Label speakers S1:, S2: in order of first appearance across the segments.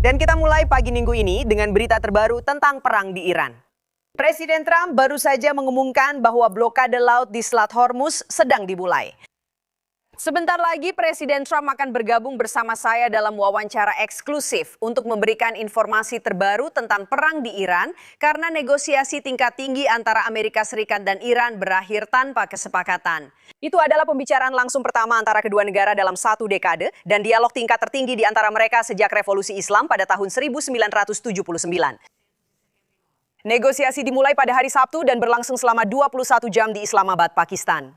S1: Dan kita mulai pagi minggu ini dengan berita terbaru tentang perang di Iran. Presiden Trump baru saja mengumumkan bahwa blokade laut di Selat Hormuz sedang dimulai. Sebentar lagi Presiden Trump akan bergabung bersama saya dalam wawancara eksklusif untuk memberikan informasi terbaru tentang perang di Iran karena negosiasi tingkat tinggi antara Amerika Serikat dan Iran berakhir tanpa kesepakatan. Itu adalah pembicaraan langsung pertama antara kedua negara dalam satu dekade dan dialog tingkat tertinggi di antara mereka sejak Revolusi Islam pada tahun 1979. Negosiasi dimulai pada hari Sabtu dan berlangsung selama 21 jam di Islamabad, Pakistan.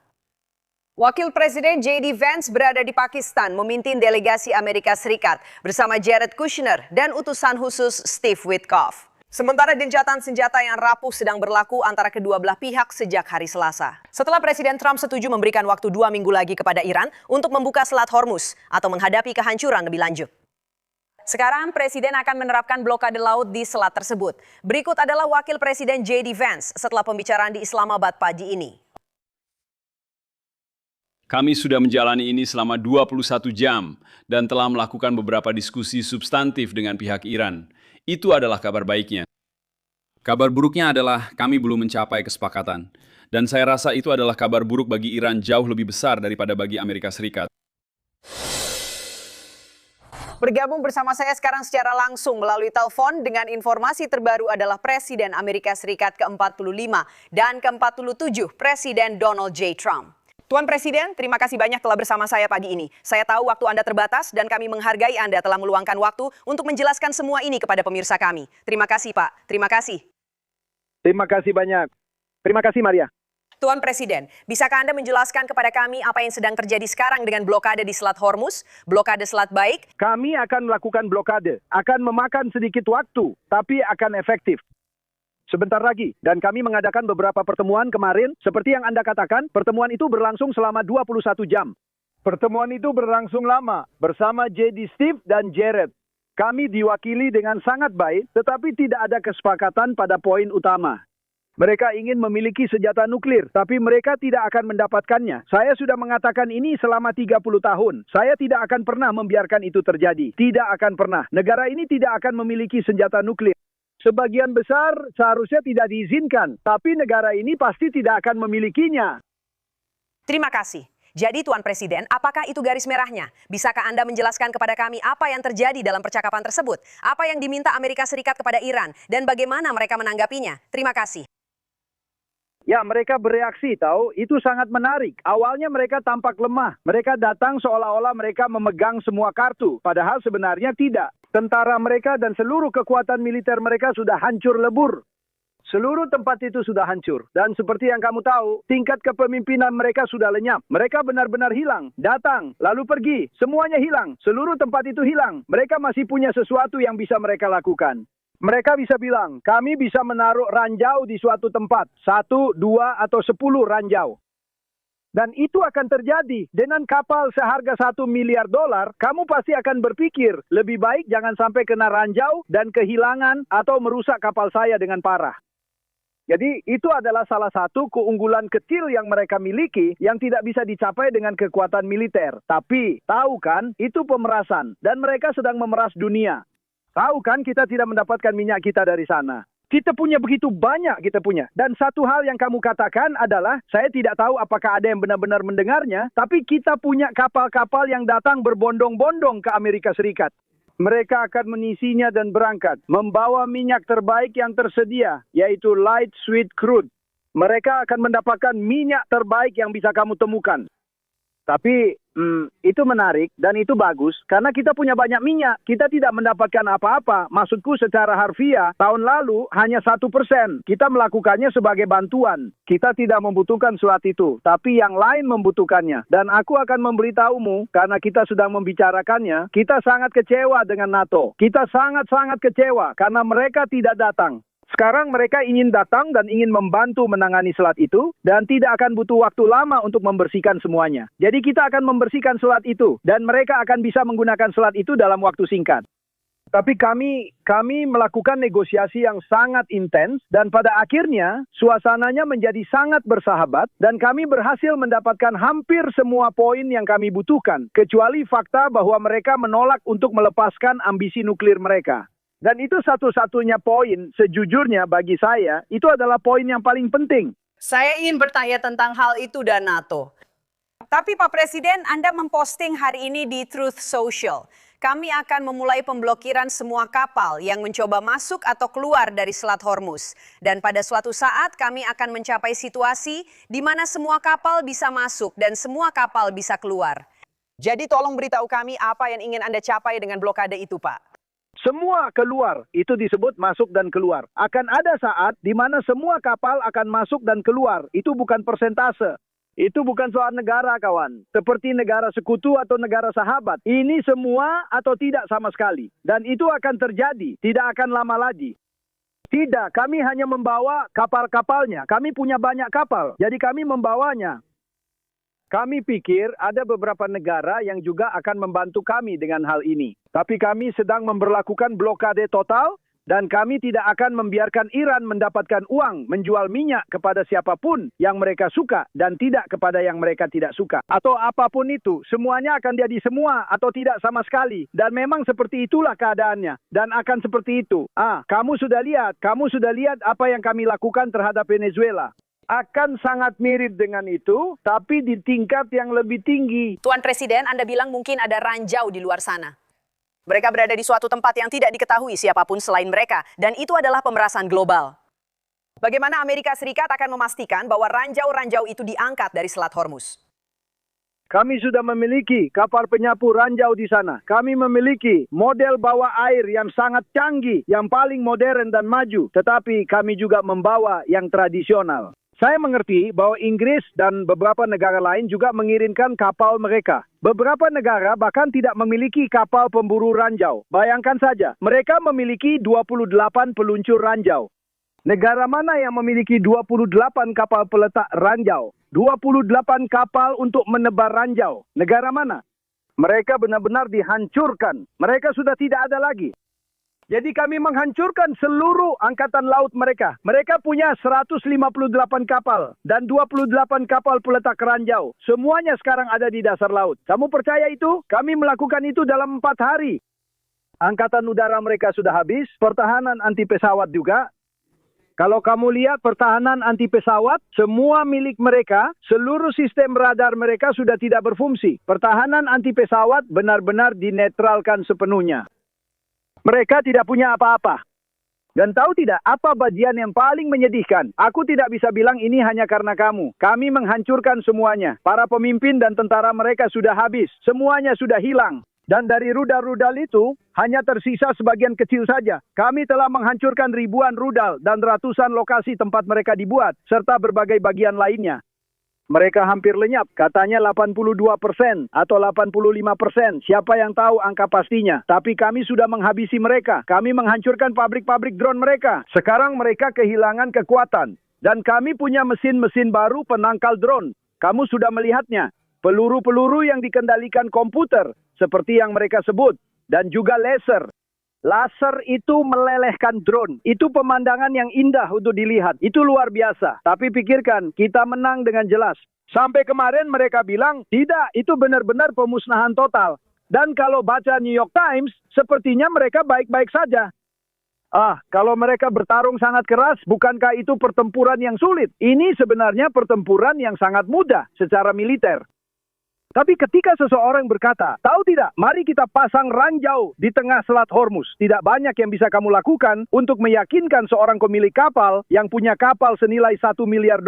S1: Wakil Presiden J.D. Vance berada di Pakistan memimpin delegasi Amerika Serikat bersama Jared Kushner dan utusan khusus Steve Witkoff. Sementara gencatan senjata yang rapuh sedang berlaku antara kedua belah pihak sejak hari Selasa. Setelah Presiden Trump setuju memberikan waktu 2 minggu lagi kepada Iran untuk membuka Selat Hormuz atau menghadapi kehancuran lebih lanjut. Sekarang Presiden akan menerapkan blokade laut di selat tersebut. Berikut adalah Wakil Presiden J.D. Vance setelah pembicaraan di Islamabad pagi ini.
S2: Kami sudah menjalani ini selama 21 jam dan telah melakukan beberapa diskusi substantif dengan pihak Iran. Itu adalah kabar baiknya. Kabar buruknya adalah kami belum mencapai kesepakatan. Dan saya rasa itu adalah kabar buruk bagi Iran jauh lebih besar daripada bagi Amerika Serikat.
S1: Bergabung bersama saya sekarang secara langsung melalui telepon dengan informasi terbaru adalah Presiden Amerika Serikat ke-45 dan ke-47, Presiden Donald J. Trump. Tuan Presiden, terima kasih banyak telah bersama saya pagi ini. Saya tahu waktu Anda terbatas dan kami menghargai Anda telah meluangkan waktu untuk menjelaskan semua ini kepada pemirsa kami. Terima kasih, Pak. Terima kasih.
S3: Terima kasih banyak. Terima kasih, Maria.
S1: Tuan Presiden, bisakah Anda menjelaskan kepada kami apa yang sedang terjadi sekarang dengan blokade di Selat Hormuz, blokade Selat Baik?
S3: Kami akan melakukan blokade, akan memakan sedikit waktu, tapi akan efektif. Sebentar lagi, dan kami mengadakan beberapa pertemuan kemarin, seperti yang Anda katakan, pertemuan itu berlangsung selama 21 jam. Pertemuan itu berlangsung lama, bersama J.D. Steve dan Jared. Kami diwakili dengan sangat baik, tetapi tidak ada kesepakatan pada poin utama. Mereka ingin memiliki senjata nuklir, tapi mereka tidak akan mendapatkannya. Saya sudah mengatakan ini selama 30 tahun. Saya tidak akan pernah membiarkan itu terjadi. Tidak akan pernah. Negara ini tidak akan memiliki senjata nuklir. Sebagian besar seharusnya tidak diizinkan, tapi negara ini pasti tidak akan memilikinya.
S1: Terima kasih. Jadi Tuan Presiden, apakah itu garis merahnya? Bisakah Anda menjelaskan kepada kami apa yang terjadi dalam percakapan tersebut? Apa yang diminta Amerika Serikat kepada Iran? Dan bagaimana mereka menanggapinya? Terima kasih.
S3: Ya, mereka bereaksi tahu, itu sangat menarik. Awalnya mereka tampak lemah. Mereka datang seolah-olah mereka memegang semua kartu, padahal sebenarnya tidak. Tentara mereka dan seluruh kekuatan militer mereka sudah hancur lebur. Seluruh tempat itu sudah hancur. Dan seperti yang kamu tahu, tingkat kepemimpinan mereka sudah lenyap. Mereka benar-benar hilang. Datang, lalu pergi. Semuanya hilang. Seluruh tempat itu hilang. Mereka masih punya sesuatu yang bisa mereka lakukan. Mereka bisa bilang, kami bisa menaruh ranjau di suatu tempat. 1, 2, atau 10 ranjau. Dan itu akan terjadi. Dengan kapal seharga $1 miliar, kamu pasti akan berpikir, lebih baik jangan sampai kena ranjau dan kehilangan atau merusak kapal saya dengan parah. Jadi itu adalah salah satu keunggulan kecil yang mereka miliki yang tidak bisa dicapai dengan kekuatan militer. Tapi tahu kan, itu pemerasan dan mereka sedang memeras dunia. Tahu kan kita tidak mendapatkan minyak kita dari sana. Kita punya begitu banyak kita punya. Dan satu hal yang kamu katakan adalah, saya tidak tahu apakah ada yang benar-benar mendengarnya, tapi kita punya kapal-kapal yang datang berbondong-bondong ke Amerika Serikat. Mereka akan mengisinya dan berangkat, membawa minyak terbaik yang tersedia, yaitu light sweet crude. Mereka akan mendapatkan minyak terbaik yang bisa kamu temukan. Tapi itu menarik dan itu bagus karena kita punya banyak minyak. Kita tidak mendapatkan apa-apa. Maksudku secara harfiah, tahun lalu hanya 1%. Kita melakukannya sebagai bantuan. Kita tidak membutuhkan selat itu, tapi yang lain membutuhkannya. Dan aku akan memberitahumu, karena kita sedang membicarakannya, kita sangat kecewa dengan NATO. Kita sangat-sangat kecewa karena mereka tidak datang. Sekarang mereka ingin datang dan ingin membantu menangani selat itu dan tidak akan butuh waktu lama untuk membersihkan semuanya. Jadi kita akan membersihkan selat itu dan mereka akan bisa menggunakan selat itu dalam waktu singkat. Tapi kami melakukan negosiasi yang sangat intens dan pada akhirnya suasananya menjadi sangat bersahabat dan kami berhasil mendapatkan hampir semua poin yang kami butuhkan, kecuali fakta bahwa mereka menolak untuk melepaskan ambisi nuklir mereka. Dan itu satu-satunya poin, sejujurnya bagi saya, itu adalah poin yang paling penting.
S1: Saya ingin bertanya tentang hal itu dan NATO. Tapi Pak Presiden, Anda memposting hari ini di Truth Social. Kami akan memulai pemblokiran semua kapal yang mencoba masuk atau keluar dari Selat Hormuz. Dan pada suatu saat kami akan mencapai situasi di mana semua kapal bisa masuk dan semua kapal bisa keluar. Jadi tolong beritahu kami apa yang ingin Anda capai dengan blokade itu, Pak.
S3: Semua keluar, itu disebut masuk dan keluar. Akan ada saat di mana semua kapal akan masuk dan keluar. Itu bukan persentase. Itu bukan soal negara, kawan. Seperti negara sekutu atau negara sahabat. Ini semua atau tidak sama sekali. Dan itu akan terjadi, tidak akan lama lagi. Tidak, kami hanya membawa kapal-kapalnya. Kami punya banyak kapal, jadi kami membawanya. Kami pikir ada beberapa negara yang juga akan membantu kami dengan hal ini. Tapi kami sedang memberlakukan blokade total dan kami tidak akan membiarkan Iran mendapatkan uang menjual minyak kepada siapapun yang mereka suka dan tidak kepada yang mereka tidak suka. Atau apapun itu, semuanya akan jadi semua atau tidak sama sekali. Dan memang seperti itulah keadaannya. Dan akan seperti itu. Kamu sudah lihat apa yang kami lakukan terhadap Venezuela. Akan sangat mirip dengan itu, tapi di tingkat yang lebih tinggi.
S1: Tuan Presiden, Anda bilang mungkin ada ranjau di luar sana. Mereka berada di suatu tempat yang tidak diketahui siapapun selain mereka, dan itu adalah pemerasan global. Bagaimana Amerika Serikat akan memastikan bahwa ranjau-ranjau itu diangkat dari Selat Hormuz?
S3: Kami sudah memiliki kapal penyapu ranjau di sana. Kami memiliki model bawah air yang sangat canggih, yang paling modern dan maju. Tetapi kami juga membawa yang tradisional. Saya mengerti bahwa Inggris dan beberapa negara lain juga mengirimkan kapal mereka. Beberapa negara bahkan tidak memiliki kapal pemburu ranjau. Bayangkan saja, mereka memiliki 28 peluncur ranjau. Negara mana yang memiliki 28 kapal peletak ranjau? 28 kapal untuk menebar ranjau. Negara mana? Mereka benar-benar dihancurkan. Mereka sudah tidak ada lagi. Jadi kami menghancurkan seluruh angkatan laut mereka. Mereka punya 158 kapal dan 28 kapal peletak ranjau. Semuanya sekarang ada di dasar laut. Kamu percaya itu? Kami melakukan itu dalam 4 hari. Angkatan udara mereka sudah habis, pertahanan anti pesawat juga. Kalau kamu lihat pertahanan anti pesawat, semua milik mereka, seluruh sistem radar mereka sudah tidak berfungsi. Pertahanan anti pesawat benar-benar dinetralkan sepenuhnya. Mereka tidak punya apa-apa. Dan tahu tidak apa bagian yang paling menyedihkan? Aku tidak bisa bilang ini hanya karena kamu. Kami menghancurkan semuanya. Para pemimpin dan tentara mereka sudah habis. Semuanya sudah hilang. Dan dari rudal-rudal itu, hanya tersisa sebagian kecil saja. Kami telah menghancurkan ribuan rudal dan ratusan lokasi tempat mereka dibuat, serta berbagai bagian lainnya. Mereka hampir lenyap, katanya 82% atau 85%. Siapa yang tahu angka pastinya? Tapi kami sudah menghabisi mereka. Kami menghancurkan pabrik-pabrik drone mereka. Sekarang mereka kehilangan kekuatan. Dan kami punya mesin-mesin baru penangkal drone. Kamu sudah melihatnya. Peluru-peluru yang dikendalikan komputer, seperti yang mereka sebut. Dan juga laser. Laser itu melelehkan drone. Itu pemandangan yang indah untuk dilihat. Itu luar biasa. Tapi pikirkan, kita menang dengan jelas. Sampai kemarin mereka bilang, tidak, itu benar-benar pemusnahan total. Dan kalau baca New York Times, sepertinya mereka baik-baik saja. Kalau mereka bertarung sangat keras, bukankah itu pertempuran yang sulit? Ini sebenarnya pertempuran yang sangat mudah secara militer. Tapi ketika seseorang berkata, tahu tidak, mari kita pasang ranjau di tengah Selat Hormuz. Tidak banyak yang bisa kamu lakukan untuk meyakinkan seorang pemilik kapal yang punya kapal senilai $1 miliar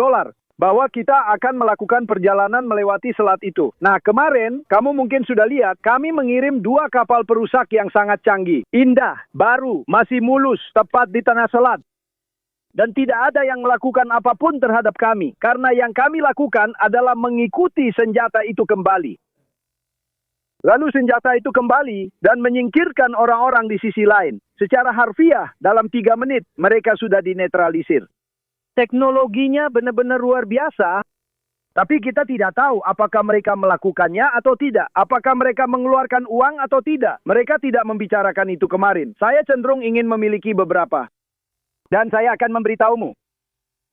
S3: bahwa kita akan melakukan perjalanan melewati selat itu. Nah, kemarin kamu mungkin sudah lihat, kami mengirim 2 kapal perusak yang sangat canggih. Indah, baru, masih mulus, tepat di tengah selat. Dan tidak ada yang melakukan apapun terhadap kami. Karena yang kami lakukan adalah mengikuti senjata itu kembali. Lalu senjata itu kembali dan menyingkirkan orang-orang di sisi lain. Secara harfiah, dalam 3 menit, mereka sudah dinetralisir. Teknologinya benar-benar luar biasa. Tapi kita tidak tahu apakah mereka melakukannya atau tidak. Apakah mereka mengeluarkan uang atau tidak. Mereka tidak membicarakan itu kemarin. Saya cenderung ingin memiliki beberapa. Dan saya akan memberitahumu.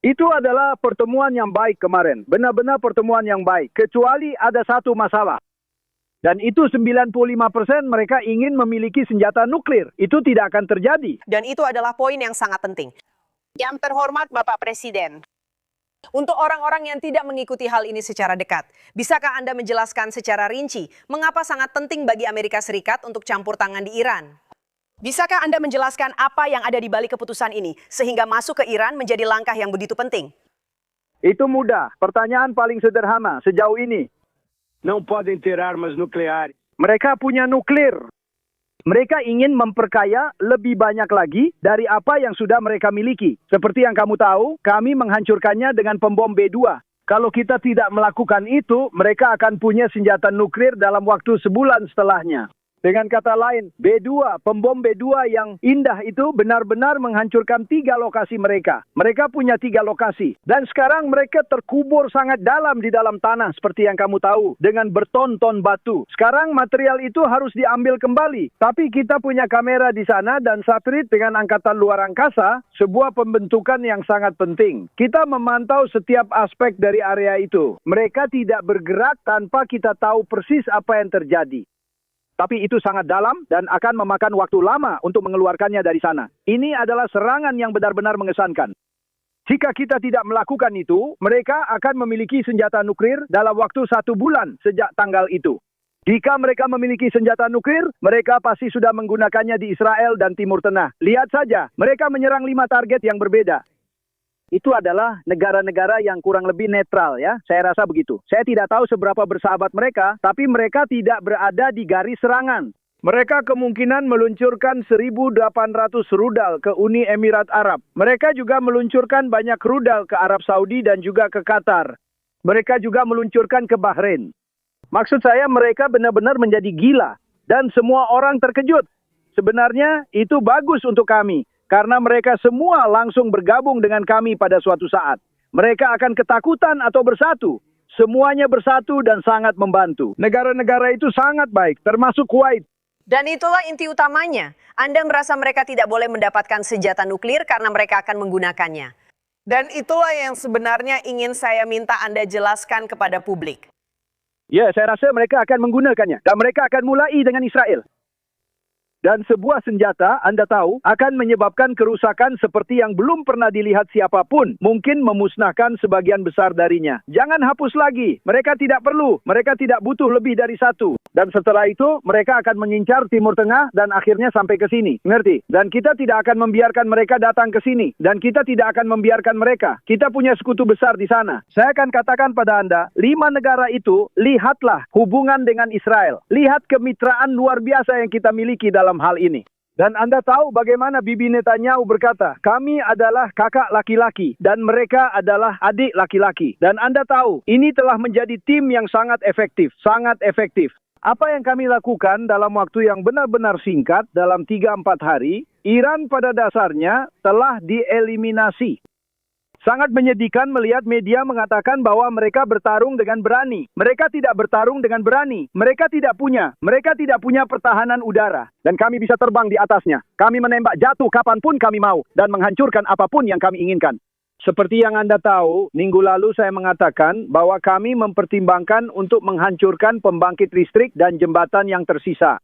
S3: Itu adalah pertemuan yang baik kemarin. Benar-benar pertemuan yang baik. Kecuali ada satu masalah. Dan itu 95% mereka ingin memiliki senjata nuklir. Itu tidak akan terjadi.
S1: Dan itu adalah poin yang sangat penting.
S4: Yang terhormat Bapak Presiden.
S1: Untuk orang-orang yang tidak mengikuti hal ini secara dekat, bisakah Anda menjelaskan secara rinci mengapa sangat penting bagi Amerika Serikat untuk campur tangan di Iran? Bisakah Anda menjelaskan apa yang ada di balik keputusan ini sehingga masuk ke Iran menjadi langkah yang begitu penting?
S3: Itu mudah. Pertanyaan paling sederhana sejauh ini. Não podem ter armas nucleares. Mereka punya nuklir. Mereka ingin memperkaya lebih banyak lagi dari apa yang sudah mereka miliki. Seperti yang kamu tahu, kami menghancurkannya dengan pembom B2. Kalau kita tidak melakukan itu, mereka akan punya senjata nuklir dalam waktu sebulan setelahnya. Dengan kata lain, B2, pembom B2 yang indah itu benar-benar menghancurkan 3 lokasi mereka. Mereka punya 3 lokasi. Dan sekarang mereka terkubur sangat dalam di dalam tanah seperti yang kamu tahu. Dengan berton-ton batu. Sekarang material itu harus diambil kembali. Tapi kita punya kamera di sana dan satelit dengan angkatan luar angkasa. Sebuah pembentukan yang sangat penting. Kita memantau setiap aspek dari area itu. Mereka tidak bergerak tanpa kita tahu persis apa yang terjadi. Tapi itu sangat dalam dan akan memakan waktu lama untuk mengeluarkannya dari sana. Ini adalah serangan yang benar-benar mengesankan. Jika kita tidak melakukan itu, mereka akan memiliki senjata nuklir dalam waktu 1 bulan sejak tanggal itu. Jika mereka memiliki senjata nuklir, mereka pasti sudah menggunakannya di Israel dan Timur Tengah. Lihat saja, mereka menyerang 5 target yang berbeda. Itu adalah negara-negara yang kurang lebih netral ya. Saya rasa begitu. Saya tidak tahu seberapa bersahabat mereka, tapi mereka tidak berada di garis serangan. Mereka kemungkinan meluncurkan 1.800 rudal ke Uni Emirat Arab. Mereka juga meluncurkan banyak rudal ke Arab Saudi dan juga ke Qatar. Mereka juga meluncurkan ke Bahrain. Maksud saya mereka benar-benar menjadi gila. Dan semua orang terkejut. Sebenarnya itu bagus untuk kami. Karena mereka semua langsung bergabung dengan kami pada suatu saat. Mereka akan ketakutan atau bersatu. Semuanya bersatu dan sangat membantu. Negara-negara itu sangat baik, termasuk Kuwait.
S1: Dan itulah inti utamanya. Anda merasa mereka tidak boleh mendapatkan senjata nuklir karena mereka akan menggunakannya. Dan itulah yang sebenarnya ingin saya minta Anda jelaskan kepada publik.
S3: Ya, saya rasa mereka akan menggunakannya. Dan mereka akan mulai dengan Israel. Dan sebuah senjata, Anda tahu, akan menyebabkan kerusakan seperti yang belum pernah dilihat siapapun. Mungkin memusnahkan sebagian besar darinya. Jangan hapus lagi. Mereka tidak perlu. Mereka tidak butuh lebih dari 1. Dan setelah itu, mereka akan mengincar Timur Tengah dan akhirnya sampai ke sini. Ngerti? Dan kita tidak akan membiarkan mereka datang ke sini. Dan kita tidak akan membiarkan mereka. Kita punya sekutu besar di sana. Saya akan katakan pada Anda, 5 negara itu, lihatlah hubungan dengan Israel. Lihat kemitraan luar biasa yang kita miliki dalam hal ini. Dan Anda tahu bagaimana Bibi Netanyahu berkata, kami adalah kakak laki-laki dan mereka adalah adik laki-laki. Dan Anda tahu, ini telah menjadi tim yang sangat efektif, sangat efektif. Apa yang kami lakukan dalam waktu yang benar-benar singkat, dalam 3-4 hari, Iran pada dasarnya telah dieliminasi. Sangat menyedihkan melihat media mengatakan bahwa mereka bertarung dengan berani. Mereka tidak bertarung dengan berani. Mereka tidak punya pertahanan udara. Dan kami bisa terbang di atasnya. Kami menembak jatuh kapanpun kami mau. Dan menghancurkan apapun yang kami inginkan. Seperti yang Anda tahu, minggu lalu saya mengatakan bahwa kami mempertimbangkan untuk menghancurkan pembangkit listrik dan jembatan yang tersisa.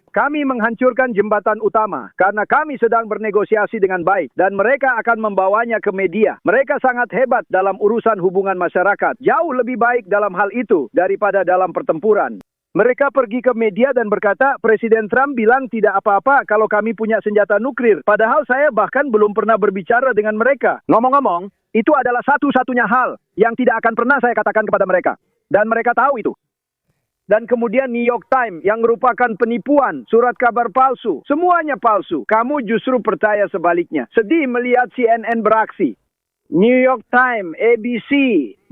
S3: Kami menghancurkan jembatan utama karena kami sedang bernegosiasi dengan baik dan mereka akan membawanya ke media. Mereka sangat hebat dalam urusan hubungan masyarakat. Jauh lebih baik dalam hal itu daripada dalam pertempuran. Mereka pergi ke media dan berkata, Presiden Trump bilang tidak apa-apa kalau kami punya senjata nuklir. Padahal saya bahkan belum pernah berbicara dengan mereka. Ngomong-ngomong, itu adalah satu-satunya hal yang tidak akan pernah saya katakan kepada mereka. Dan mereka tahu itu. Dan kemudian New York Times yang merupakan penipuan, surat kabar palsu. Semuanya palsu. Kamu justru percaya sebaliknya. Sedih melihat CNN beraksi. New York Times, ABC,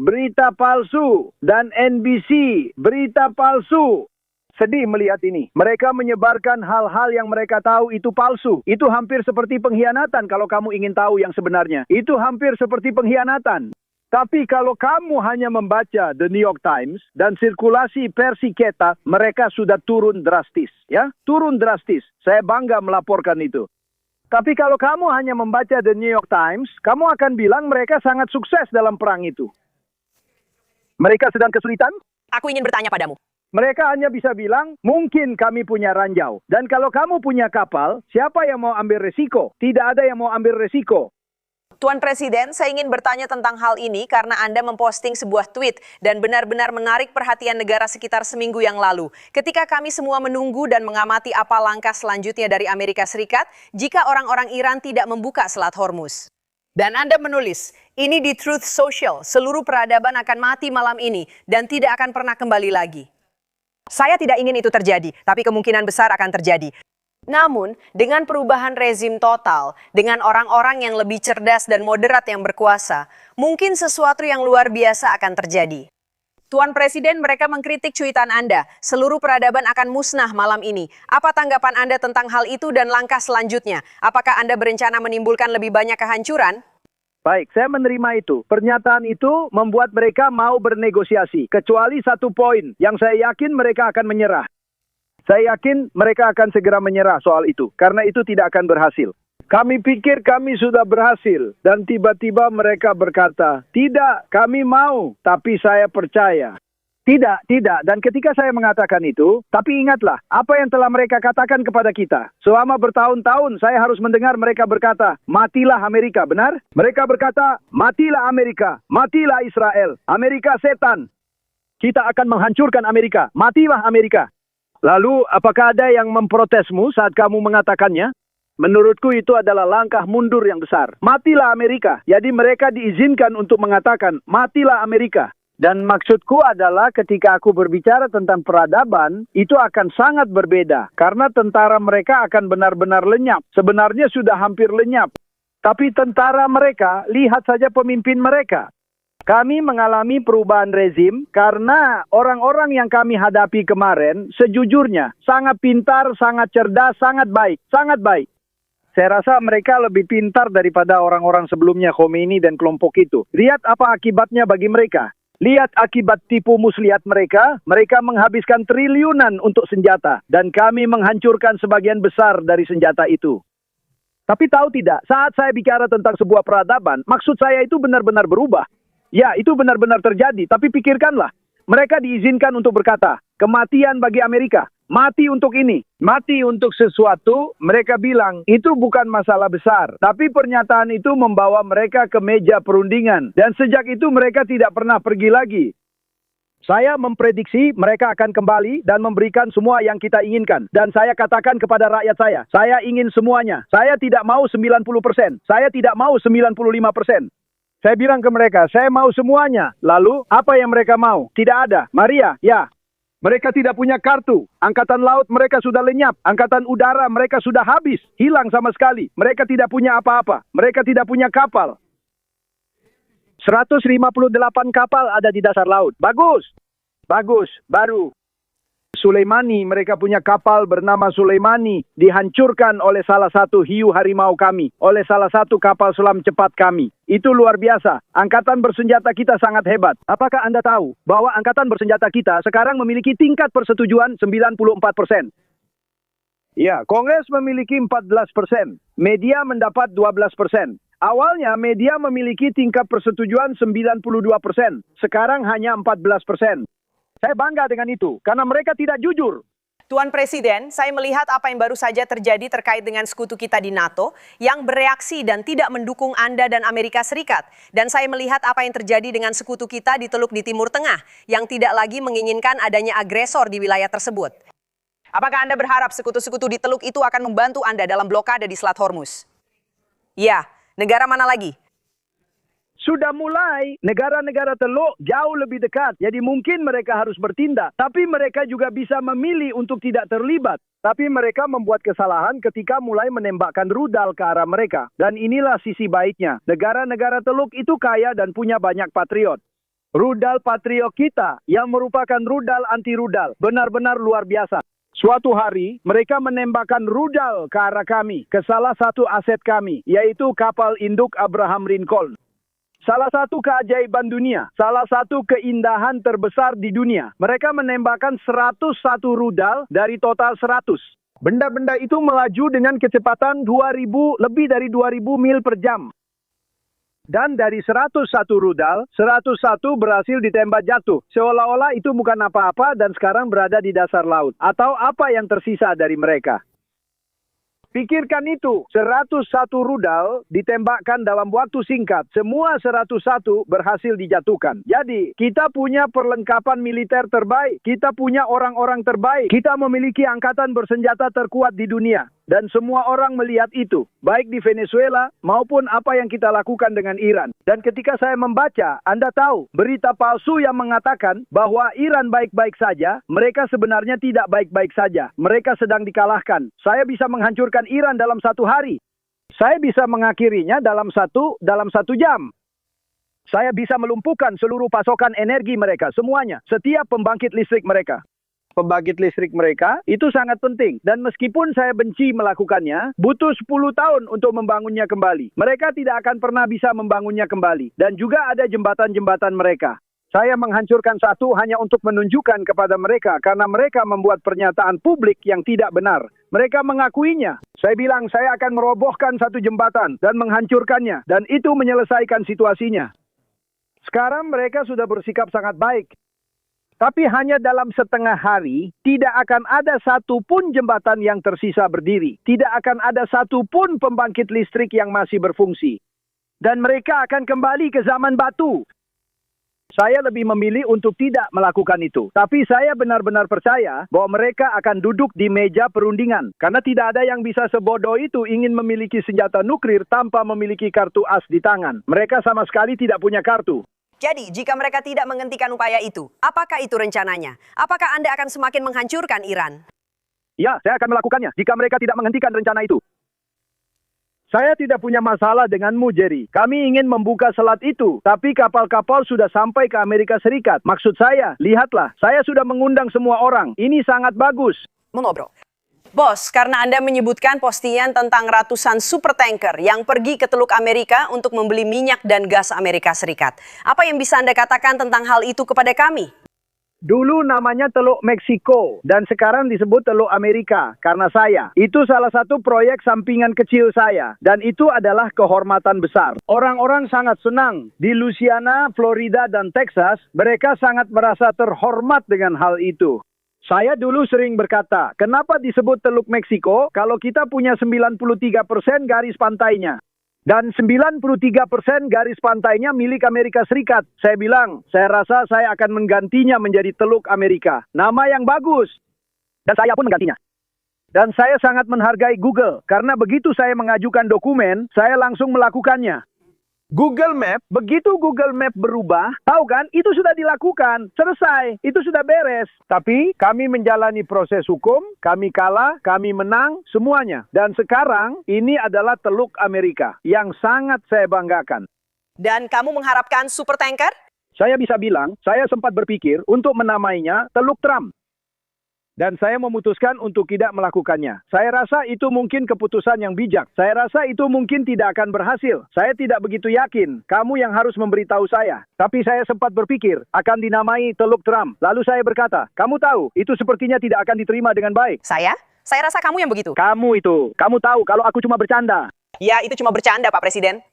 S3: berita palsu. Dan NBC, berita palsu. Sedih melihat ini. Mereka menyebarkan hal-hal yang mereka tahu itu palsu. Itu hampir seperti pengkhianatan kalau kamu ingin tahu yang sebenarnya. Itu hampir seperti pengkhianatan. Tapi kalau kamu hanya membaca The New York Times dan sirkulasi versi kita, mereka sudah turun drastis, ya, turun drastis. Saya bangga melaporkan itu. Tapi kalau kamu hanya membaca The New York Times, kamu akan bilang mereka sangat sukses dalam perang itu. Mereka sedang kesulitan?
S1: Aku ingin bertanya padamu.
S3: Mereka hanya bisa bilang, mungkin kami punya ranjau. Dan kalau kamu punya kapal, siapa yang mau ambil resiko? Tidak ada yang mau ambil resiko.
S1: Tuan Presiden, saya ingin bertanya tentang hal ini karena Anda memposting sebuah tweet dan benar-benar menarik perhatian negara sekitar seminggu yang lalu. Ketika kami semua menunggu dan mengamati apa langkah selanjutnya dari Amerika Serikat jika orang-orang Iran tidak membuka Selat Hormuz. Dan Anda menulis, ini di Truth Social, seluruh peradaban akan mati malam ini dan tidak akan pernah kembali lagi. Saya tidak ingin itu terjadi, tapi kemungkinan besar akan terjadi. Namun, dengan perubahan rezim total, dengan orang-orang yang lebih cerdas dan moderat yang berkuasa, mungkin sesuatu yang luar biasa akan terjadi. Tuan Presiden, mereka mengkritik cuitan Anda. Seluruh peradaban akan musnah malam ini. Apa tanggapan Anda tentang hal itu dan langkah selanjutnya? Apakah Anda berencana menimbulkan lebih banyak kehancuran?
S3: Baik, saya menerima itu. Pernyataan itu membuat mereka mau bernegosiasi. Kecuali satu poin yang saya yakin mereka akan menyerah. Saya yakin mereka akan segera menyerah soal itu, karena itu tidak akan berhasil. Kami pikir kami sudah berhasil, dan tiba-tiba mereka berkata, tidak, kami mau, tapi saya percaya. Tidak, tidak. Dan ketika saya mengatakan itu, tapi ingatlah, apa yang telah mereka katakan kepada kita. Selama bertahun-tahun, saya harus mendengar mereka berkata, matilah Amerika, benar? Mereka berkata, matilah Amerika, matilah Israel, Amerika setan. Kita akan menghancurkan Amerika, matilah Amerika. Lalu, apakah ada yang memprotesmu saat kamu mengatakannya? Menurutku itu adalah langkah mundur yang besar. Matilah Amerika. Jadi mereka diizinkan untuk mengatakan, matilah Amerika. Dan maksudku adalah ketika aku berbicara tentang peradaban, itu akan sangat berbeda. Karena tentara mereka akan benar-benar lenyap. Sebenarnya sudah hampir lenyap. Tapi tentara mereka, lihat saja pemimpin mereka. Kami mengalami perubahan rezim karena orang-orang yang kami hadapi kemarin sejujurnya sangat pintar, sangat cerdas, sangat baik, sangat baik. Saya rasa mereka lebih pintar daripada orang-orang sebelumnya Khomeini dan kelompok itu. Lihat apa akibatnya bagi mereka. Lihat akibat tipu muslihat mereka. Mereka menghabiskan triliunan untuk senjata dan kami menghancurkan sebagian besar dari senjata itu. Tapi tahu tidak, saat saya bicara tentang sebuah peradaban, maksud saya itu benar-benar berubah. Ya, itu benar-benar terjadi. Tapi pikirkanlah, mereka diizinkan untuk berkata, kematian bagi Amerika, mati untuk ini, mati untuk sesuatu. Mereka bilang, itu bukan masalah besar. Tapi pernyataan itu membawa mereka ke meja perundingan. Dan sejak itu mereka tidak pernah pergi lagi. Saya memprediksi mereka akan kembali dan memberikan semua yang kita inginkan. Dan saya katakan kepada rakyat saya ingin semuanya. Saya tidak mau 90%. Saya tidak mau 95%. Saya bilang ke mereka, saya mau semuanya. Lalu, apa yang mereka mau? Tidak ada. Maria, ya. Mereka tidak punya kartu. Angkatan laut mereka sudah lenyap. Angkatan udara mereka sudah habis. Hilang sama sekali. Mereka tidak punya apa-apa. Mereka tidak punya kapal. 158 kapal ada di dasar laut. Bagus. Bagus. Baru. Sulaimani, mereka punya kapal bernama Sulaimani, dihancurkan oleh salah satu hiu harimau kami, oleh salah satu kapal selam cepat kami. Itu luar biasa. Angkatan bersenjata kita sangat hebat. Apakah Anda tahu bahwa angkatan bersenjata kita sekarang memiliki tingkat persetujuan 94%? Ya, Kongres memiliki 14%. Media mendapat 12%. Awalnya media memiliki tingkat persetujuan 92%. Sekarang hanya 14%. Saya bangga dengan itu, karena mereka tidak jujur.
S1: Tuan Presiden, saya melihat apa yang baru saja terjadi terkait dengan sekutu kita di NATO yang bereaksi dan tidak mendukung Anda dan Amerika Serikat. Dan saya melihat apa yang terjadi dengan sekutu kita di Teluk di Timur Tengah yang tidak lagi menginginkan adanya agresor di wilayah tersebut. Apakah Anda berharap sekutu-sekutu di Teluk itu akan membantu Anda dalam blokade di Selat Hormuz? Ya, negara mana lagi?
S3: Sudah mulai, negara-negara Teluk jauh lebih dekat. Jadi mungkin mereka harus bertindak. Tapi mereka juga bisa memilih untuk tidak terlibat. Tapi mereka membuat kesalahan ketika mulai menembakkan rudal ke arah mereka. Dan inilah sisi baiknya. Negara-negara Teluk itu kaya dan punya banyak patriot. Rudal patriot kita yang merupakan rudal anti-rudal. Benar-benar luar biasa. Suatu hari, mereka menembakkan rudal ke arah kami. Ke salah satu aset kami, yaitu kapal induk Abraham Lincoln. Salah satu keajaiban dunia, salah satu keindahan terbesar di dunia. Mereka menembakkan 101 rudal dari total 100. Benda-benda itu melaju dengan kecepatan lebih dari 2000 mil per jam. Dan dari 101 rudal, 101 berhasil ditembak jatuh. Seolah-olah itu bukan apa-apa dan sekarang berada di dasar laut. Atau apa yang tersisa dari mereka. Pikirkan itu, 101 rudal ditembakkan dalam waktu singkat. Semua 101 berhasil dijatuhkan. Jadi, kita punya perlengkapan militer terbaik. Kita punya orang-orang terbaik. Kita memiliki angkatan bersenjata terkuat di dunia. Dan semua orang melihat itu, baik di Venezuela maupun apa yang kita lakukan dengan Iran. Dan ketika saya membaca, Anda tahu, berita palsu yang mengatakan bahwa Iran baik-baik saja, mereka sebenarnya tidak baik-baik saja. Mereka sedang dikalahkan. Saya bisa menghancurkan Iran dalam 1 hari. Saya bisa mengakhirinya dalam satu jam. Saya bisa melumpuhkan seluruh pasokan energi mereka, semuanya, setiap pembangkit listrik mereka. Pembangkit listrik mereka itu sangat penting. Dan meskipun saya benci melakukannya, butuh 10 tahun untuk membangunnya kembali. Mereka tidak akan pernah bisa membangunnya kembali. Dan juga ada jembatan-jembatan mereka. Saya menghancurkan satu hanya untuk menunjukkan kepada mereka karena mereka membuat pernyataan publik yang tidak benar. Mereka mengakuinya. Saya bilang saya akan merobohkan satu jembatan dan menghancurkannya. Dan itu menyelesaikan situasinya. Sekarang mereka sudah bersikap sangat baik. Tapi hanya dalam setengah hari, tidak akan ada satu pun jembatan yang tersisa berdiri. Tidak akan ada satu pun pembangkit listrik yang masih berfungsi. Dan mereka akan kembali ke zaman batu. Saya lebih memilih untuk tidak melakukan itu. Tapi saya benar-benar percaya bahwa mereka akan duduk di meja perundingan. Karena tidak ada yang bisa sebodoh itu ingin memiliki senjata nuklir tanpa memiliki kartu as di tangan. Mereka sama sekali tidak punya kartu.
S1: Jadi, jika mereka tidak menghentikan upaya itu, apakah itu rencananya? Apakah Anda akan semakin menghancurkan Iran?
S3: Ya, saya akan melakukannya jika mereka tidak menghentikan rencana itu. Saya tidak punya masalah denganmu, Jerry. Kami ingin membuka selat itu, tapi kapal-kapal sudah sampai ke Amerika Serikat. Maksud saya, lihatlah, saya sudah mengundang semua orang. Ini sangat bagus.
S1: Mengobrol. Bos, karena Anda menyebutkan postingan tentang ratusan supertanker yang pergi ke Teluk Amerika untuk membeli minyak dan gas Amerika Serikat. Apa yang bisa Anda katakan tentang hal itu kepada kami?
S3: Dulu namanya Teluk Meksiko dan sekarang disebut Teluk Amerika karena saya. Itu salah satu proyek sampingan kecil saya dan itu adalah kehormatan besar. Orang-orang sangat senang. Di Louisiana, Florida, dan Texas, mereka sangat merasa terhormat dengan hal itu. Saya dulu sering berkata, kenapa disebut Teluk Meksiko kalau kita punya 93% garis pantainya? Dan 93% garis pantainya milik Amerika Serikat. Saya bilang, saya rasa saya akan menggantinya menjadi Teluk Amerika. Nama yang bagus. Dan saya pun menggantinya. Dan saya sangat menghargai Google. Karena begitu saya mengajukan dokumen, saya langsung melakukannya. Google Map, begitu Google Map berubah, tahu kan, itu sudah dilakukan, selesai, itu sudah beres. Tapi kami menjalani proses hukum, kami kalah, kami menang, semuanya. Dan sekarang ini adalah Teluk Amerika yang sangat saya banggakan.
S1: Dan kamu mengharapkan supertanker?
S3: Saya bisa bilang, saya sempat berpikir untuk menamainya Teluk Trump. Dan saya memutuskan untuk tidak melakukannya. Saya rasa itu mungkin keputusan yang bijak. Saya rasa itu mungkin tidak akan berhasil. Saya tidak begitu yakin. Kamu yang harus memberitahu saya. Tapi saya sempat berpikir akan dinamai Teluk Trump. Lalu saya berkata, kamu tahu, itu sepertinya tidak akan diterima dengan baik.
S1: Saya? Saya rasa kamu yang begitu.
S3: Kamu itu. Kamu tahu kalau aku cuma bercanda.
S1: Ya, itu cuma bercanda, Pak Presiden.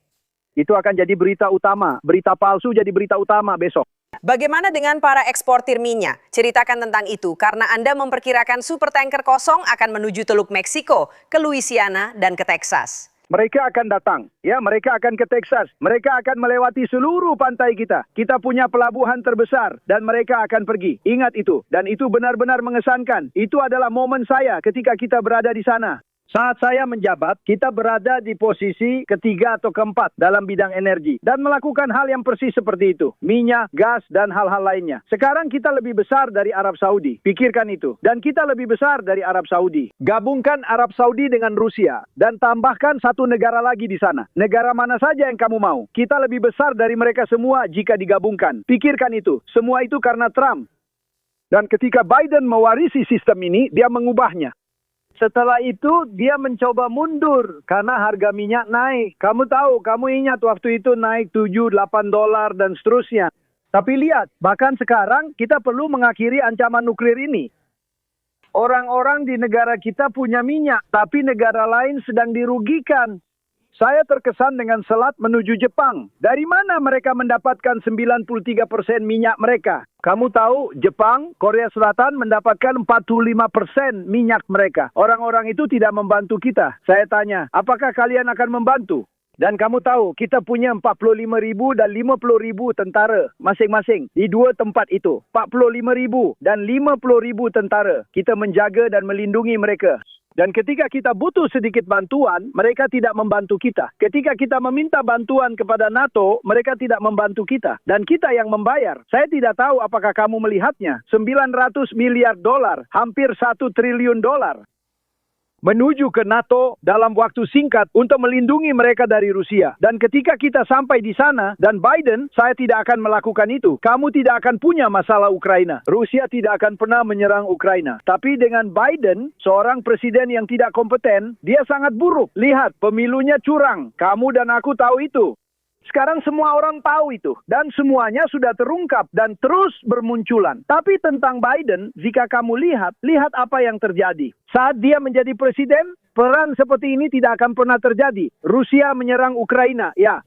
S3: Itu akan jadi berita utama. Berita palsu jadi berita utama besok.
S1: Bagaimana dengan para eksportir minyak? Ceritakan tentang itu, karena Anda memperkirakan supertanker kosong akan menuju Teluk Meksiko, ke Louisiana, dan ke Texas.
S3: Mereka akan datang, ya, mereka akan ke Texas. Mereka akan melewati seluruh pantai kita. Kita punya pelabuhan terbesar, dan mereka akan pergi. Ingat itu, dan itu benar-benar mengesankan. Itu adalah momen saya ketika kita berada di sana. Saat saya menjabat, kita berada di posisi ketiga atau keempat dalam bidang energi. Dan melakukan hal yang persis seperti itu. Minyak, gas, dan hal-hal lainnya. Sekarang kita lebih besar dari Arab Saudi. Pikirkan itu. Dan kita lebih besar dari Arab Saudi. Gabungkan Arab Saudi dengan Rusia. Dan tambahkan satu negara lagi di sana. Negara mana saja yang kamu mau. Kita lebih besar dari mereka semua jika digabungkan. Pikirkan itu. Semua itu karena Trump. Dan ketika Biden mewarisi sistem ini, dia mengubahnya. Setelah itu dia mencoba mundur karena harga minyak naik. Kamu tahu, kamu ingat waktu itu naik 7-8 dolar dan seterusnya. Tapi lihat, bahkan sekarang kita perlu mengakhiri ancaman nuklir ini. Orang-orang di negara kita punya minyak, tapi negara lain sedang dirugikan. Saya terkesan dengan selat menuju Jepang. Dari mana mereka mendapatkan 93% minyak mereka? Kamu tahu, Jepang, Korea Selatan mendapatkan 45% minyak mereka. Orang-orang itu tidak membantu kita. Saya tanya, apakah kalian akan membantu? Dan kamu tahu, kita punya 45.000 dan 50.000 tentara masing-masing di dua tempat itu. 45.000 dan 50.000 tentara. Kita menjaga dan melindungi mereka. Dan ketika kita butuh sedikit bantuan, mereka tidak membantu kita. Ketika kita meminta bantuan kepada NATO, mereka tidak membantu kita. Dan kita yang membayar. Saya tidak tahu apakah kamu melihatnya. 900 miliar dolar, hampir 1 triliun dolar. Menuju ke NATO dalam waktu singkat untuk melindungi mereka dari Rusia. Dan ketika kita sampai di sana, dan Biden, saya tidak akan melakukan itu. Kamu tidak akan punya masalah Ukraina. Rusia tidak akan pernah menyerang Ukraina. Tapi dengan Biden, seorang presiden yang tidak kompeten, dia sangat buruk. Lihat, pemilunya curang. Kamu dan aku tahu itu. Sekarang semua orang tahu itu. Dan semuanya sudah terungkap dan terus bermunculan. Tapi tentang Biden, jika kamu lihat apa yang terjadi. Saat dia menjadi presiden, peran seperti ini tidak akan pernah terjadi. Rusia menyerang Ukraina, ya.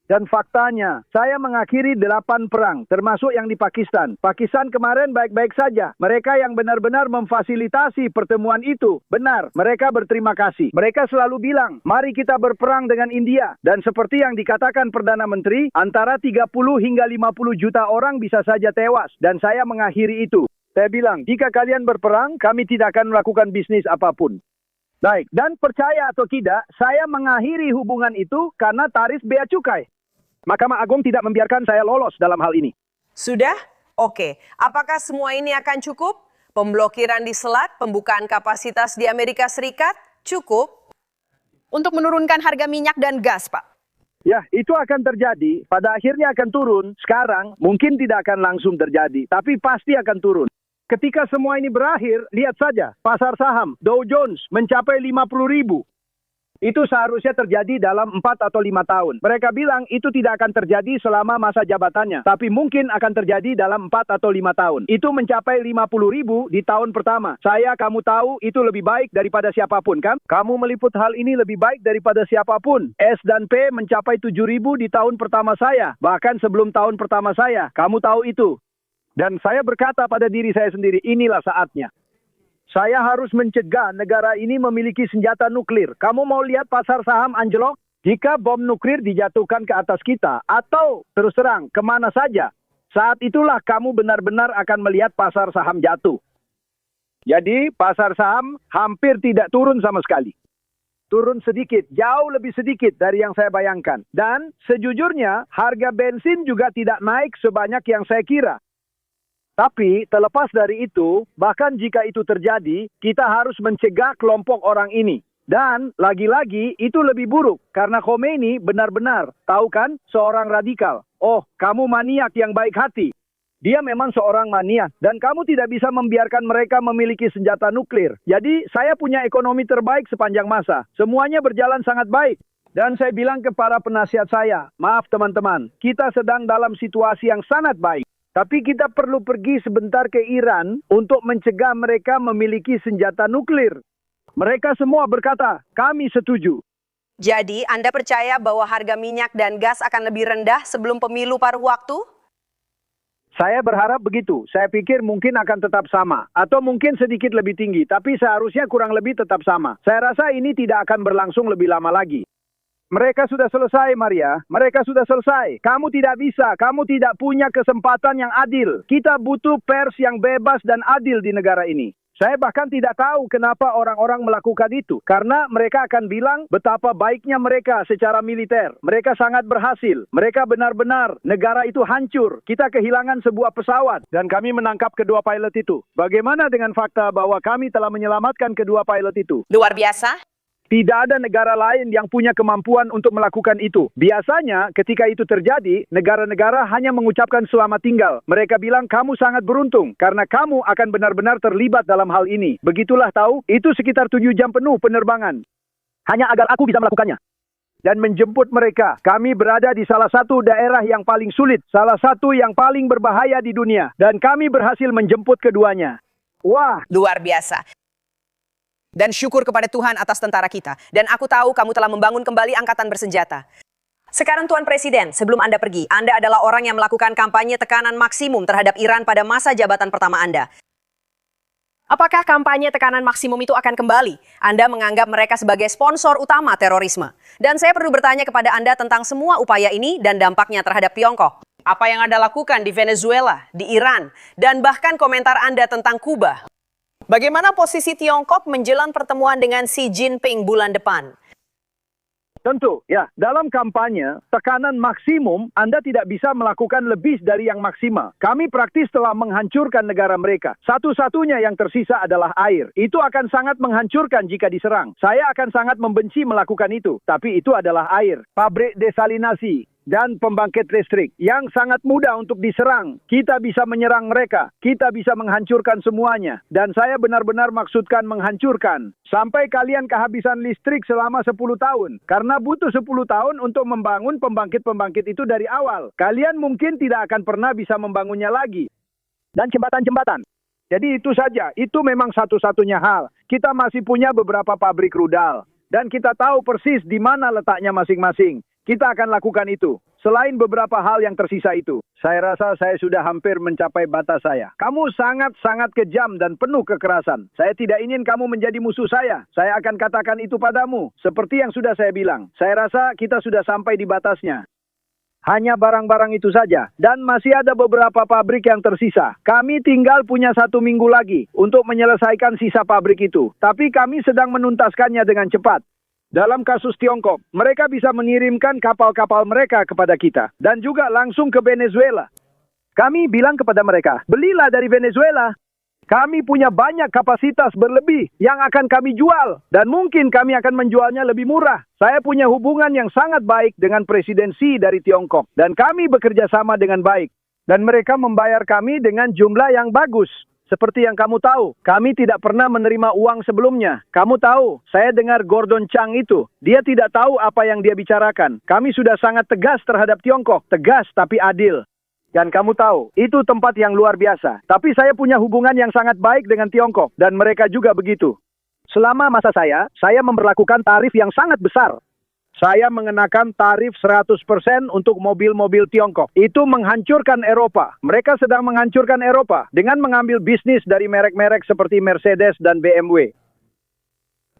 S3: Dan faktanya, saya mengakhiri 8 perang, termasuk yang di Pakistan. Pakistan kemarin baik-baik saja. Mereka yang benar-benar memfasilitasi pertemuan itu. Benar, mereka berterima kasih. Mereka selalu bilang, mari kita berperang dengan India. Dan seperti yang dikatakan Perdana Menteri, antara 30 hingga 50 juta orang bisa saja tewas. Dan saya mengakhiri itu. Saya bilang, jika kalian berperang, kami tidak akan melakukan bisnis apapun. Baik, dan percaya atau tidak, saya mengakhiri hubungan itu karena tarif bea cukai. Mahkamah Agung tidak membiarkan saya lolos dalam hal ini.
S1: Sudah? Oke. Apakah semua ini akan cukup? Pemblokiran di selat, pembukaan kapasitas di Amerika Serikat, cukup untuk menurunkan harga minyak dan gas, Pak?
S3: Ya, itu akan terjadi. Pada akhirnya akan turun. Sekarang mungkin tidak akan langsung terjadi, tapi pasti akan turun. Ketika semua ini berakhir, lihat saja. Pasar saham Dow Jones mencapai 50.000. Itu seharusnya terjadi dalam 4 atau 5 tahun. Mereka bilang itu tidak akan terjadi selama masa jabatannya. Tapi mungkin akan terjadi dalam 4 atau 5 tahun. Itu mencapai 50.000 di tahun pertama. Kamu tahu itu lebih baik daripada siapapun, kan? Kamu meliput hal ini lebih baik daripada siapapun. S dan P mencapai 7.000 di tahun pertama saya. Bahkan sebelum tahun pertama saya. Kamu tahu itu. Dan saya berkata pada diri saya sendiri, inilah saatnya. Saya harus mencegah negara ini memiliki senjata nuklir. Kamu mau lihat pasar saham anjlok? Jika bom nuklir dijatuhkan ke atas kita, atau terus terang, kemana saja, saat itulah kamu benar-benar akan melihat pasar saham jatuh. Jadi, pasar saham hampir tidak turun sama sekali. Turun sedikit, jauh lebih sedikit dari yang saya bayangkan. Dan sejujurnya, harga bensin juga tidak naik sebanyak yang saya kira. Tapi terlepas dari itu, bahkan jika itu terjadi, kita harus mencegah kelompok orang ini. Dan lagi-lagi itu lebih buruk karena Khomeini benar-benar, tahu kan, seorang radikal. Oh, kamu maniak yang baik hati. Dia memang seorang maniak dan kamu tidak bisa membiarkan mereka memiliki senjata nuklir. Jadi saya punya ekonomi terbaik sepanjang masa. Semuanya berjalan sangat baik. Dan saya bilang ke para penasihat saya, maaf teman-teman, kita sedang dalam situasi yang sangat baik. Tapi kita perlu pergi sebentar ke Iran untuk mencegah mereka memiliki senjata nuklir. Mereka semua berkata, kami setuju.
S1: Jadi, Anda percaya bahwa harga minyak dan gas akan lebih rendah sebelum pemilu paruh waktu?
S3: Saya berharap begitu. Saya pikir mungkin akan tetap sama. Atau mungkin sedikit lebih tinggi. Tapi seharusnya kurang lebih tetap sama. Saya rasa ini tidak akan berlangsung lebih lama lagi. Mereka sudah selesai, Maria. Mereka sudah selesai. Kamu tidak bisa. Kamu tidak punya kesempatan yang adil. Kita butuh pers yang bebas dan adil di negara ini. Saya bahkan tidak tahu kenapa orang-orang melakukan itu. Karena mereka akan bilang betapa baiknya mereka secara militer. Mereka sangat berhasil. Mereka benar-benar, negara itu hancur. Kita kehilangan sebuah pesawat. Dan kami menangkap kedua pilot itu. Bagaimana dengan fakta bahwa kami telah menyelamatkan kedua pilot itu?
S1: Luar biasa.
S3: Tidak ada negara lain yang punya kemampuan untuk melakukan itu. Biasanya ketika itu terjadi, negara-negara hanya mengucapkan selamat tinggal. Mereka bilang kamu sangat beruntung karena kamu akan benar-benar terlibat dalam hal ini. Begitulah tahu, itu sekitar 7 jam penuh penerbangan. Hanya agar aku bisa melakukannya. Dan menjemput mereka. Kami berada di salah satu daerah yang paling sulit, salah satu yang paling berbahaya di dunia. Dan kami berhasil menjemput keduanya. Wah,
S1: Luar biasa. Dan syukur kepada Tuhan atas tentara kita. Dan aku tahu kamu telah membangun kembali angkatan bersenjata. Sekarang Tuan Presiden, sebelum Anda pergi, Anda adalah orang yang melakukan kampanye tekanan maksimum terhadap Iran pada masa jabatan pertama Anda. Apakah kampanye tekanan maksimum itu akan kembali? Anda menganggap mereka sebagai sponsor utama terorisme. Dan saya perlu bertanya kepada Anda tentang semua upaya ini dan dampaknya terhadap Tiongkok. Apa yang Anda lakukan di Venezuela, di Iran, dan bahkan komentar Anda tentang Kuba. Bagaimana posisi Tiongkok menjelang pertemuan dengan Xi Jinping bulan depan?
S3: tentu. Ya, dalam kampanye, tekanan maksimum, Anda tidak bisa melakukan lebih dari yang maksimal. Kami praktis telah menghancurkan negara mereka. Satu-satunya yang tersisa adalah air. Itu akan sangat menghancurkan jika diserang. Saya akan sangat membenci melakukan itu. Tapi itu adalah air. Pabrik desalinasi dan pembangkit listrik yang sangat mudah untuk diserang. Kita bisa menyerang mereka. Kita bisa menghancurkan semuanya. Dan saya benar-benar maksudkan menghancurkan. Sampai kalian kehabisan listrik selama 10 tahun. Karena butuh 10 tahun untuk membangun pembangkit-pembangkit itu dari awal. Kalian mungkin tidak akan pernah bisa membangunnya lagi. Dan jembatan-jembatan. Jadi itu saja. Itu memang satu-satunya hal. Kita masih punya beberapa pabrik rudal. Dan kita tahu persis di mana letaknya masing-masing. Kita akan lakukan itu. Selain beberapa hal yang tersisa itu. Saya rasa saya sudah hampir mencapai batas saya. Kamu sangat-sangat kejam dan penuh kekerasan. Saya tidak ingin kamu menjadi musuh saya. Saya akan katakan itu padamu. Seperti yang sudah saya bilang. Saya rasa kita sudah sampai di batasnya. Hanya barang-barang itu saja. Dan masih ada beberapa pabrik yang tersisa. Kami tinggal punya 1 minggu lagi untuk menyelesaikan sisa pabrik itu. Tapi kami sedang menuntaskannya dengan cepat. Dalam kasus Tiongkok, mereka bisa mengirimkan kapal-kapal mereka kepada kita. Dan juga langsung ke Venezuela. Kami bilang kepada mereka, belilah dari Venezuela. Kami punya banyak kapasitas berlebih yang akan kami jual. Dan mungkin kami akan menjualnya lebih murah. Saya punya hubungan yang sangat baik dengan Presiden Xi dari Tiongkok. Dan kami bekerja sama dengan baik. Dan mereka membayar kami dengan jumlah yang bagus. Seperti yang kamu tahu, kami tidak pernah menerima uang sebelumnya. Kamu tahu, saya dengar Gordon Chang itu. Dia tidak tahu apa yang dia bicarakan. Kami sudah sangat tegas terhadap Tiongkok. Tegas tapi adil. Dan kamu tahu, itu tempat yang luar biasa. Tapi saya punya hubungan yang sangat baik dengan Tiongkok. Dan mereka juga begitu. Selama masa saya memberlakukan tarif yang sangat besar. Saya mengenakan tarif 100% untuk mobil-mobil Tiongkok. Itu menghancurkan Eropa. Mereka sedang menghancurkan Eropa dengan mengambil bisnis dari merek-merek seperti Mercedes dan BMW.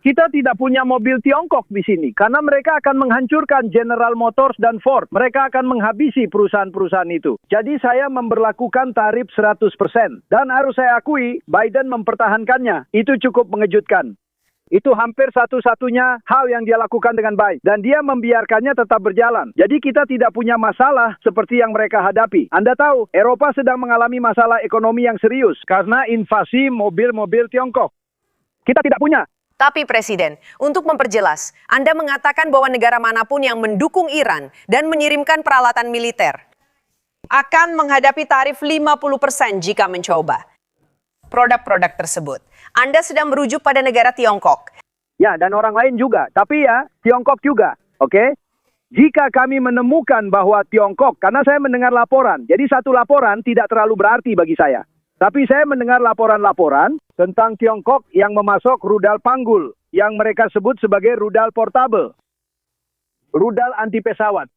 S3: Kita tidak punya mobil Tiongkok di sini karena mereka akan menghancurkan General Motors dan Ford. Mereka akan menghabisi perusahaan-perusahaan itu. Jadi saya memberlakukan tarif 100%. Dan harus saya akui, Biden mempertahankannya. Itu cukup mengejutkan. Itu hampir satu-satunya hal yang dia lakukan dengan baik. Dan dia membiarkannya tetap berjalan. Jadi kita tidak punya masalah seperti yang mereka hadapi. Anda tahu, Eropa sedang mengalami masalah ekonomi yang serius karena invasi mobil-mobil Tiongkok. Kita tidak punya.
S1: Tapi Presiden, untuk memperjelas, Anda mengatakan bahwa negara manapun yang mendukung Iran dan mengirimkan peralatan militer akan menghadapi tarif 50% jika mencoba produk-produk tersebut. Anda sedang merujuk pada negara Tiongkok.
S3: Ya, dan orang lain juga. Tapi ya, Tiongkok juga. Oke? Jika kami menemukan bahwa Tiongkok, karena saya mendengar laporan. Jadi satu laporan tidak terlalu berarti bagi saya. Tapi saya mendengar laporan-laporan tentang Tiongkok yang memasok rudal panggul. Yang mereka sebut sebagai rudal portable. Rudal anti pesawat.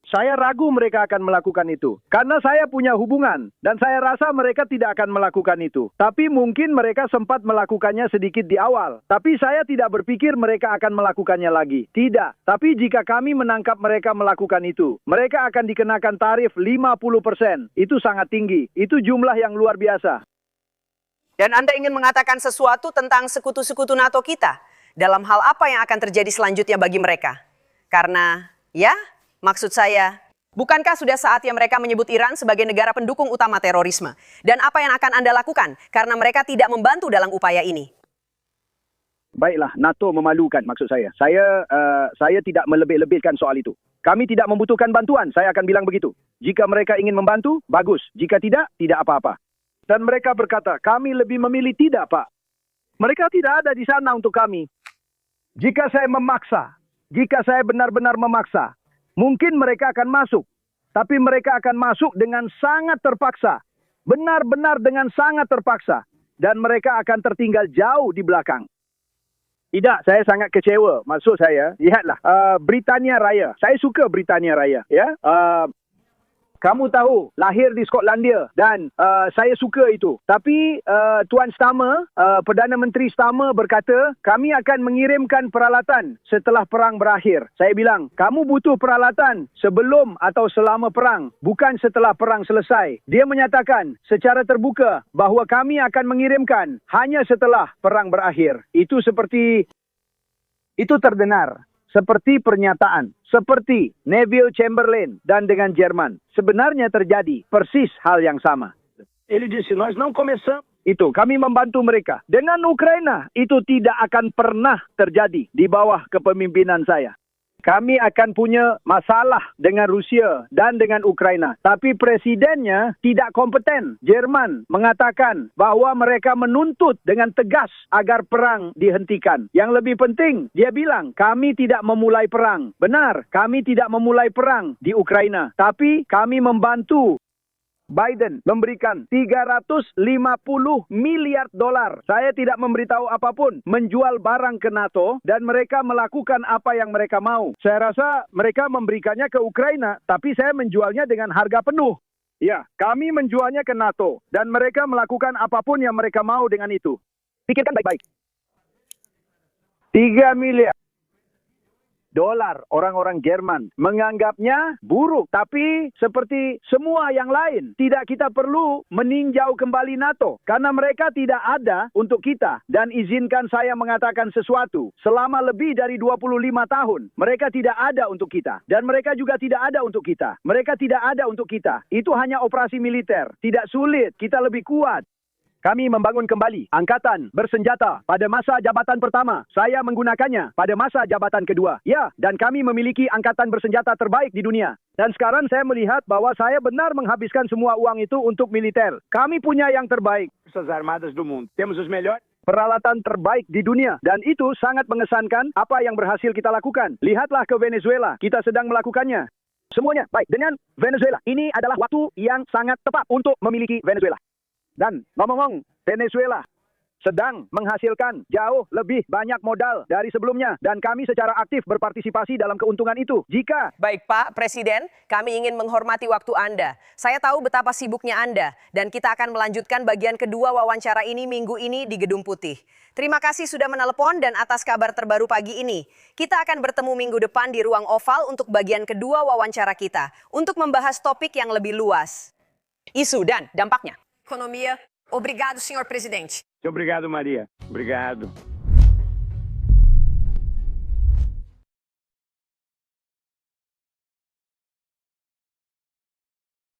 S3: Saya ragu mereka akan melakukan itu. Karena saya punya hubungan. Dan saya rasa mereka tidak akan melakukan itu. Tapi mungkin mereka sempat melakukannya sedikit di awal. Tapi saya tidak berpikir mereka akan melakukannya lagi. Tidak. Tapi jika kami menangkap mereka melakukan itu, mereka akan dikenakan tarif 50%. Itu sangat tinggi. Itu jumlah yang luar biasa.
S1: Dan Anda ingin mengatakan sesuatu tentang sekutu-sekutu NATO kita? Dalam hal apa yang akan terjadi selanjutnya bagi mereka? Karena, ya... Maksud saya, bukankah sudah saatnya mereka menyebut Iran sebagai negara pendukung utama terorisme? Dan apa yang akan Anda lakukan karena mereka tidak membantu dalam upaya ini?
S3: Baiklah, NATO memalukan maksud saya. Saya tidak melebih-lebihkan soal itu. Kami tidak membutuhkan bantuan, saya akan bilang begitu. Jika mereka ingin membantu, bagus. Jika tidak, tidak apa-apa. Dan mereka berkata, kami lebih memilih tidak, Pak. Mereka tidak ada di sana untuk kami. Jika saya memaksa, jika saya benar-benar memaksa, mungkin mereka akan masuk. Tapi mereka akan masuk dengan sangat terpaksa. Benar-benar dengan sangat terpaksa. Dan mereka akan tertinggal jauh di belakang. Tidak, saya sangat kecewa. Maksud saya, lihatlah, Britania Raya. Saya suka Britania Raya. Ya, kamu tahu, lahir di Skotlandia dan saya suka itu. Tapi Tuan Starmer, Perdana Menteri Starmer berkata, kami akan mengirimkan peralatan setelah perang berakhir. Saya bilang, kamu butuh peralatan sebelum atau selama perang, bukan setelah perang selesai. Dia menyatakan secara terbuka bahawa kami akan mengirimkan hanya setelah perang berakhir. Itu terdengar seperti pernyataan, seperti Neville Chamberlain dan dengan Jerman. Sebenarnya terjadi persis hal yang sama. Ele disse, nós não começamos. Itu, kami membantu mereka. Dengan Ukraina, itu tidak akan pernah terjadi di bawah kepemimpinan saya. Kami akan punya masalah dengan Rusia dan dengan Ukraina. Tapi presidennya tidak kompeten. Jerman mengatakan bahawa mereka menuntut dengan tegas agar perang dihentikan. Yang lebih penting, dia bilang, kami tidak memulai perang. Benar, kami tidak memulai perang di Ukraina. Tapi kami membantu Biden memberikan 350 miliar dolar. Saya tidak memberitahu apapun. Menjual barang ke NATO dan mereka melakukan apa yang mereka mau. Saya rasa mereka memberikannya ke Ukraina, tapi saya menjualnya dengan harga penuh. Ya, kami menjualnya ke NATO dan mereka melakukan apapun yang mereka mau dengan itu. Pikirkan baik-baik. 3 miliar dolar orang-orang Jerman menganggapnya buruk. Tapi seperti semua yang lain, tidak kita perlu meninjau kembali NATO. Karena mereka tidak ada untuk kita. Dan izinkan saya mengatakan sesuatu. Selama lebih dari 25 tahun, mereka tidak ada untuk kita. Dan mereka juga tidak ada untuk kita. Mereka tidak ada untuk kita. Itu hanya operasi militer. Tidak sulit, kita lebih kuat. Kami membangun kembali angkatan bersenjata pada masa jabatan pertama. Saya menggunakannya pada masa jabatan kedua. Ya, dan kami memiliki angkatan bersenjata terbaik di dunia. Dan sekarang saya melihat bahwa saya benar menghabiskan semua uang itu untuk militer. Kami punya yang terbaik. Forças Armadas do mundo. Temos os melhores peralatan terbaik di dunia. Dan itu sangat mengesankan apa yang berhasil kita lakukan. Lihatlah ke Venezuela. Kita sedang melakukannya. Semuanya baik dengan Venezuela. Ini adalah waktu yang sangat tepat untuk memiliki Venezuela. Dan ngomong-ngomong, Venezuela sedang menghasilkan jauh lebih banyak modal dari sebelumnya. Dan kami secara aktif berpartisipasi dalam keuntungan itu. Jika...
S1: Baik Pak Presiden, kami ingin menghormati waktu Anda. Saya tahu betapa sibuknya Anda. Dan kita akan melanjutkan bagian kedua wawancara ini minggu ini di Gedung Putih. Terima kasih sudah menelepon dan atas kabar terbaru pagi ini. Kita akan bertemu minggu depan di ruang oval untuk bagian kedua wawancara kita. Untuk membahas topik yang lebih luas. Isu dan dampaknya. Economia. Obrigado, senhor presidente.
S3: Obrigado, Maria. Obrigado.